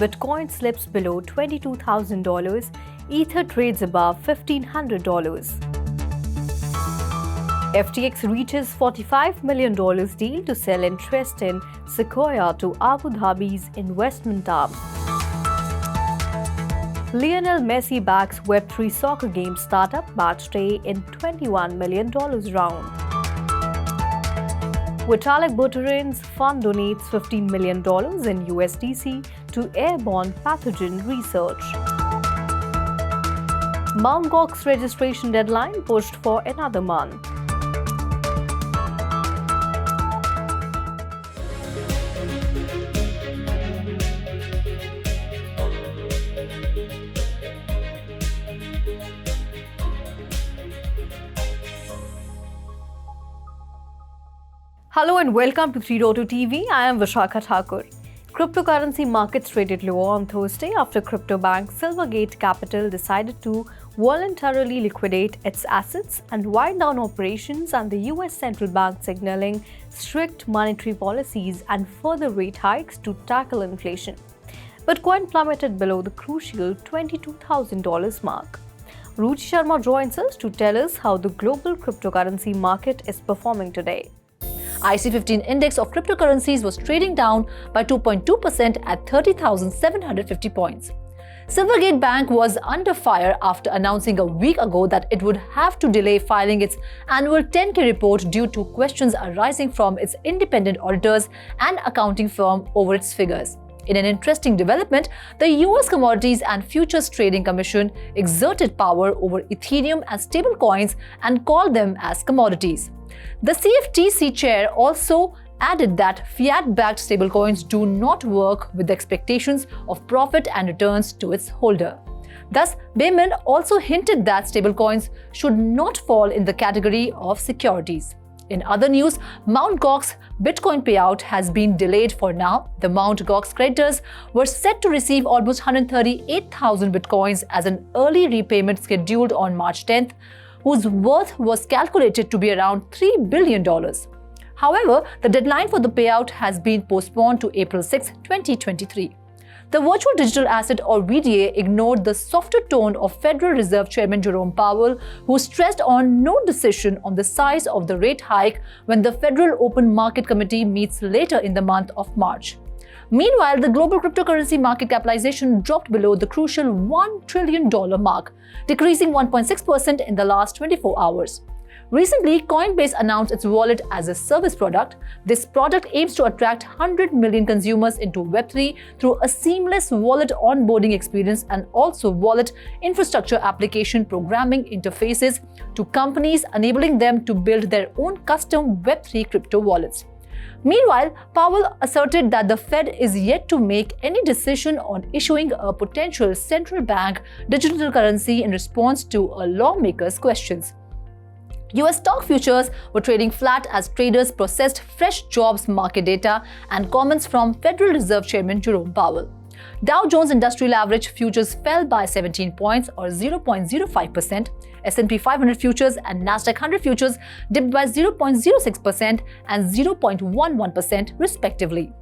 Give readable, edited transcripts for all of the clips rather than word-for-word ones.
Bitcoin slips below $22,000, Ether trades above $1,500. FTX reaches $45 million deal to sell interest in Sequoia to Abu Dhabi's investment arm. Lionel Messi backs Web3 soccer game startup Matchday in $21 million round. Vitalik Buterin's fund donates $15 million in USDC to airborne pathogen research. Mt. Gox registration deadline pushed for another month. Hello and welcome to 3.2 TV. I am Vishakha Thakur. Cryptocurrency markets traded lower on Thursday after crypto bank Silvergate Capital decided to voluntarily liquidate its assets and wind down operations, and the US central bank signaling strict monetary policies and further rate hikes to tackle inflation. Bitcoin plummeted below the crucial $22,000 mark. Ruchi Sharma joins us to tell us how the global cryptocurrency market is performing today. IC15 index of cryptocurrencies was trading down by 2.2% at 30,750 points. Silvergate Bank was under fire after announcing a week ago that it would have to delay filing its annual 10K report due to questions arising from its independent auditors and accounting firm over its figures. In an interesting development, the US Commodities and Futures Trading Commission exerted power over Ethereum and stablecoins and called them as commodities. The CFTC chair also added that fiat-backed stablecoins do not work with the expectations of profit and returns to its holder. Thus, Bayman also hinted that stablecoins should not fall in the category of securities. In other news, Mt. Gox Bitcoin payout has been delayed for now. The Mt. Gox creditors were set to receive almost 138,000 Bitcoins as an early repayment scheduled on March 10th, whose worth was calculated to be around $3 billion. However, the deadline for the payout has been postponed to April 6, 2023. The Virtual Digital Asset or VDA ignored the softer tone of Federal Reserve Chairman Jerome Powell, who stressed on no decision on the size of the rate hike when the Federal Open Market Committee meets later in the month of March. Meanwhile, the global cryptocurrency market capitalization dropped below the crucial $1 trillion mark, decreasing 1.6% in the last 24 hours. Recently, Coinbase announced its wallet as a service product. This product aims to attract 100 million consumers into Web3 through a seamless wallet onboarding experience and also wallet infrastructure application programming interfaces to companies, enabling them to build their own custom Web3 crypto wallets. Meanwhile, Powell asserted that the Fed is yet to make any decision on issuing a potential central bank digital currency in response to a lawmaker's questions. US stock futures were trading flat as traders processed fresh jobs market data and comments from Federal Reserve Chairman Jerome Powell. Dow Jones Industrial Average futures fell by 17 points or 0.05%. S&P 500 futures and Nasdaq 100 futures dipped by 0.06% and 0.11% respectively.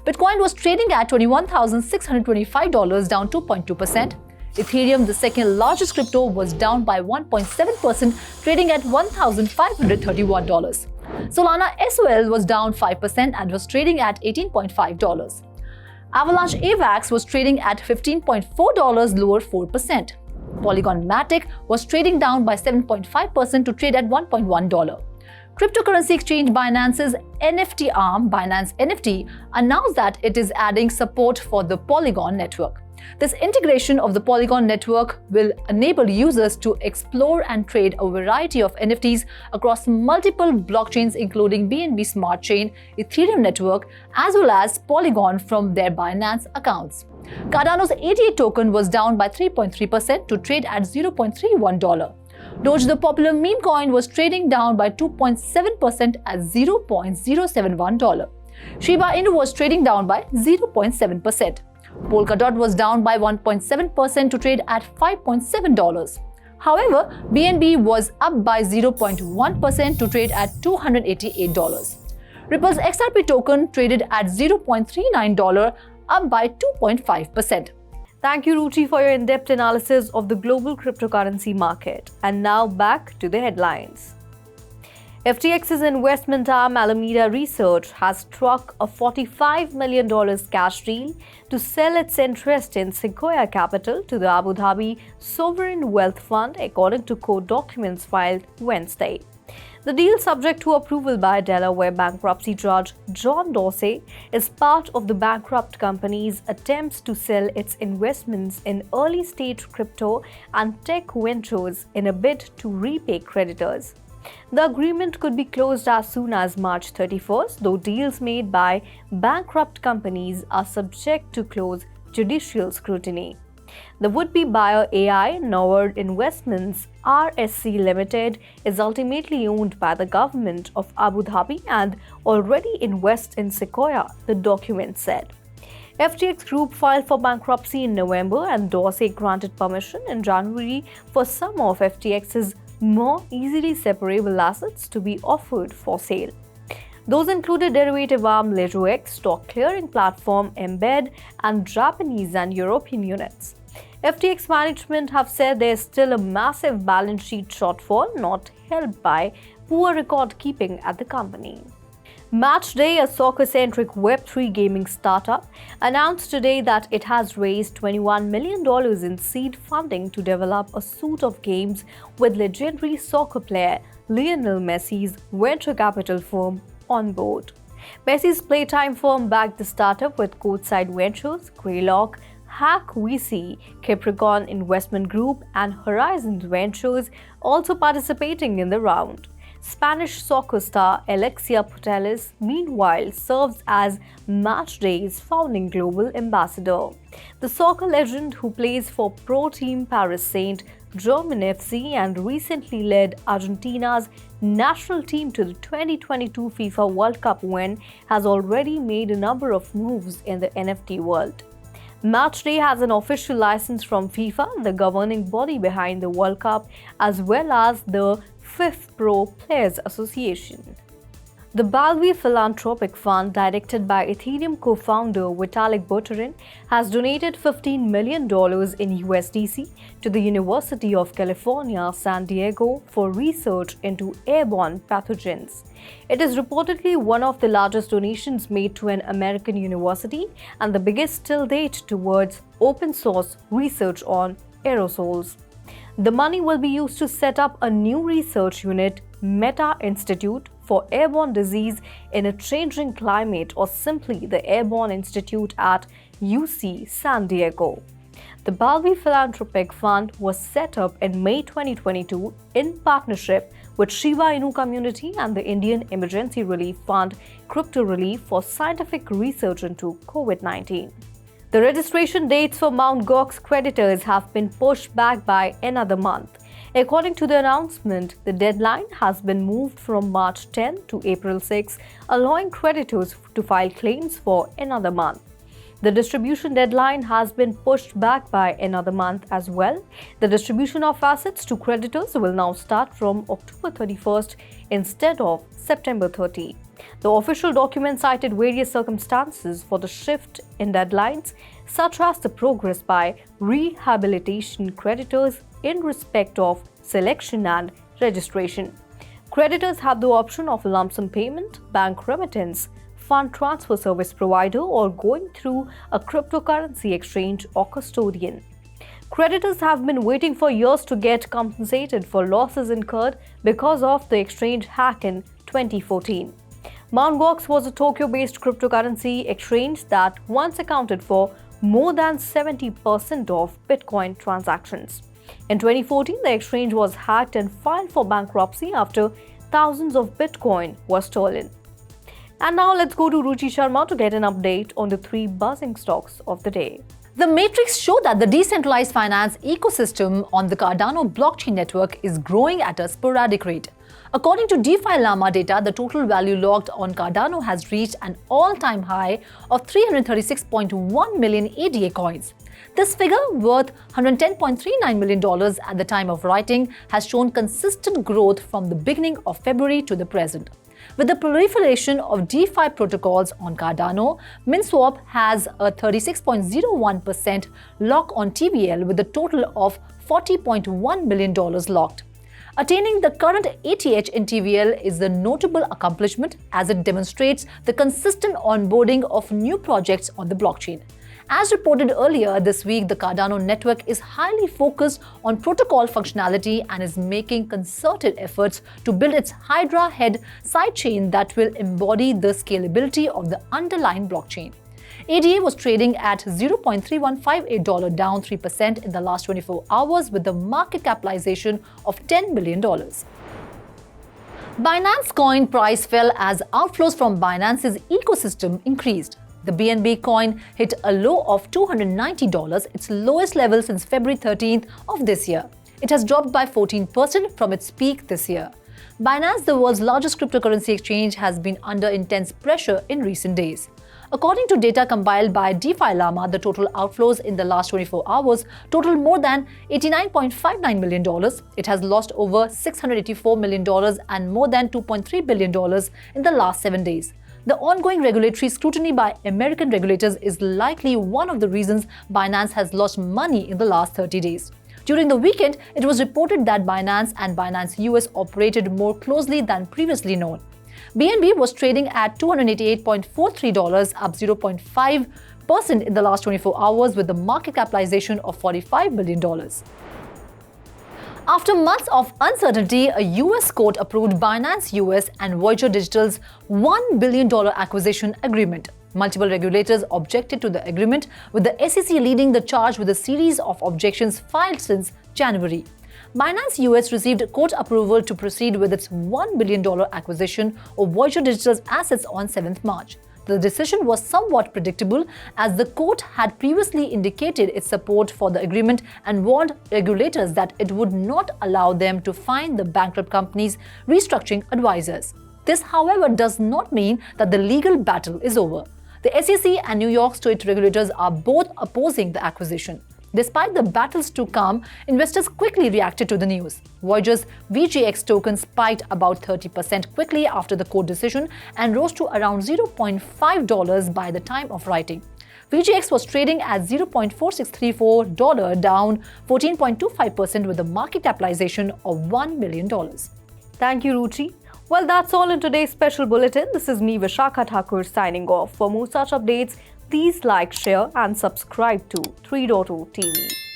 Bitcoin was trading at $21,625, down 2.2%. Ethereum, the second largest crypto, was down by 1.7%, trading at $1,531. Solana SOL was down 5% and was trading at $18.5. Avalanche AVAX was trading at $15.4, lower 4%. Polygon Matic was trading down by 7.5% to trade at $1.1. Cryptocurrency exchange Binance's NFT arm, Binance NFT, announced that it is adding support for the Polygon network. This integration of the Polygon network will enable users to explore and trade a variety of NFTs across multiple blockchains including BNB Smart Chain, Ethereum network, as well as Polygon from their Binance accounts. Cardano's 88 token was down by 3.3% to trade at $0.31. Doge, the popular meme coin, was trading down by 2.7% at $0.071. Shiba Inu was trading down by 0.7%. Polkadot was down by 1.7% to trade at $5.7. However, BNB was up by 0.1% to trade at $288. Ripple's XRP token traded at $0.39, up by 2.5%. Thank you, Ruchi, for your in-depth analysis of the global cryptocurrency market. And now back to the headlines. FTX's investment arm Alameda Research has struck a $45 million cash deal to sell its interest in Sequoia Capital to the Abu Dhabi Sovereign Wealth Fund, according to court documents filed Wednesday. The deal, subject to approval by Delaware bankruptcy judge John Dorsey, is part of the bankrupt company's attempts to sell its investments in early-stage crypto and tech ventures in a bid to repay creditors. The agreement could be closed as soon as March 31st, though deals made by bankrupt companies are subject to close judicial scrutiny. The would-be buyer AI Norwood Investments RSC Limited is ultimately owned by the government of Abu Dhabi and already invests in Sequoia, the document said. FTX Group filed for bankruptcy in November, and Dorsey granted permission in January for some of FTX's more easily separable assets to be offered for sale. Those included derivative arm LedgerX, stock clearing platform Embed, and Japanese and European units. FTX management have said there is still a massive balance sheet shortfall not helped by poor record keeping at the company. Matchday, a soccer-centric Web3 gaming startup, announced today that it has raised $21 million in seed funding to develop a suite of games with legendary soccer player Lionel Messi's venture capital firm on board. Messi's playtime firm backed the startup with Courtside Ventures, Greylock, Hack VC, Capricorn Investment Group, and Horizons Ventures also participating in the round. Spanish soccer star Alexia Putellas, meanwhile, serves as Matchday's founding global ambassador. The soccer legend, who plays for pro team Paris Saint-Germain FC and recently led Argentina's national team to the 2022 FIFA World Cup win, has already made a number of moves in the NFT world. Matchday has an official license from FIFA, the governing body behind the World Cup, as well as the FIFA Pro Players Association. The Balvi Philanthropic Fund, directed by Ethereum co-founder Vitalik Buterin, has donated $15 million in USDC to the University of California, San Diego for research into airborne pathogens. It is reportedly one of the largest donations made to an American university and the biggest till date towards open-source research on aerosols. The money will be used to set up a new research unit, Meta Institute for Airborne Disease in a Changing Climate, or simply the Airborne Institute at UC San Diego. The Balvi Philanthropic Fund was set up in May 2022 in partnership with Shiba Inu Community and the Indian Emergency Relief Fund Crypto Relief for scientific research into COVID-19. The registration dates for Mt. Gox creditors have been pushed back by another month. According to the announcement, the deadline has been moved from March 10 to April 6, allowing creditors to file claims for another month. The distribution deadline has been pushed back by another month as well. The distribution of assets to creditors will now start from October 31st instead of September 30. The official document cited various circumstances for the shift in deadlines, such as the progress by rehabilitation creditors in respect of selection and registration. Creditors have the option of a lump sum payment, bank remittance, fund transfer service provider, or going through a cryptocurrency exchange or custodian. Creditors have been waiting for years to get compensated for losses incurred because of the exchange hack in 2014. Mt. Gox was a Tokyo-based cryptocurrency exchange that once accounted for more than 70% of Bitcoin transactions. In 2014, the exchange was hacked and filed for bankruptcy after thousands of Bitcoin were stolen. And now let's go to Ruchi Sharma to get an update on the 3 buzzing stocks of the day. The matrix showed that the decentralized finance ecosystem on the Cardano blockchain network is growing at a sporadic rate. According to DeFi Llama data, the total value logged on Cardano has reached an all-time high of 336.1 million ADA coins. This figure, worth $110.39 million at the time of writing, has shown consistent growth from the beginning of February to the present. With the proliferation of DeFi protocols on Cardano, MinSwap has a 36.01% lock on TVL with a total of $40.1 million locked. Attaining the current ATH in TVL is a notable accomplishment as it demonstrates the consistent onboarding of new projects on the blockchain. As reported earlier this week, the Cardano network is highly focused on protocol functionality and is making concerted efforts to build its Hydra head sidechain that will embody the scalability of the underlying blockchain. ADA was trading at $0.3158, down 3% in the last 24 hours with a market capitalization of $10 billion. Binance Coin price fell as outflows from Binance's ecosystem increased. The BNB coin hit a low of $290, its lowest level since February 13th of this year. It has dropped by 14% from its peak this year. Binance, the world's largest cryptocurrency exchange, has been under intense pressure in recent days. According to data compiled by DeFi Llama, the total outflows in the last 24 hours totaled more than $89.59 million. It has lost over $684 million and more than $2.3 billion in the last 7 days. The ongoing regulatory scrutiny by American regulators is likely one of the reasons Binance has lost money in the last 30 days. During the weekend, it was reported that Binance and Binance US operated more closely than previously known. BNB was trading at $288.43, up 0.5% in the last 24 hours with a market capitalization of $45 billion. After months of uncertainty, a US court approved Binance US and Voyager Digital's $1 billion acquisition agreement. Multiple regulators objected to the agreement, with the SEC leading the charge with a series of objections filed since January. Binance US received court approval to proceed with its $1 billion acquisition of Voyager Digital's assets on 7th March. The decision was somewhat predictable as the court had previously indicated its support for the agreement and warned regulators that it would not allow them to fine the bankrupt company's restructuring advisors. This, however, does not mean that the legal battle is over. The SEC and New York State regulators are both opposing the acquisition. Despite the battles to come, investors quickly reacted to the news. Voyager's VGX token spiked about 30% quickly after the court decision and rose to around $0.5 by the time of writing. VGX was trading at $0.4634, down 14.25% with a market capitalization of $1 million. Thank you, Ruchi. Well, that's all in today's special bulletin. This is me, Vishakha Thakur, signing off. For more such updates, please like, share and subscribe to 3.0 TV.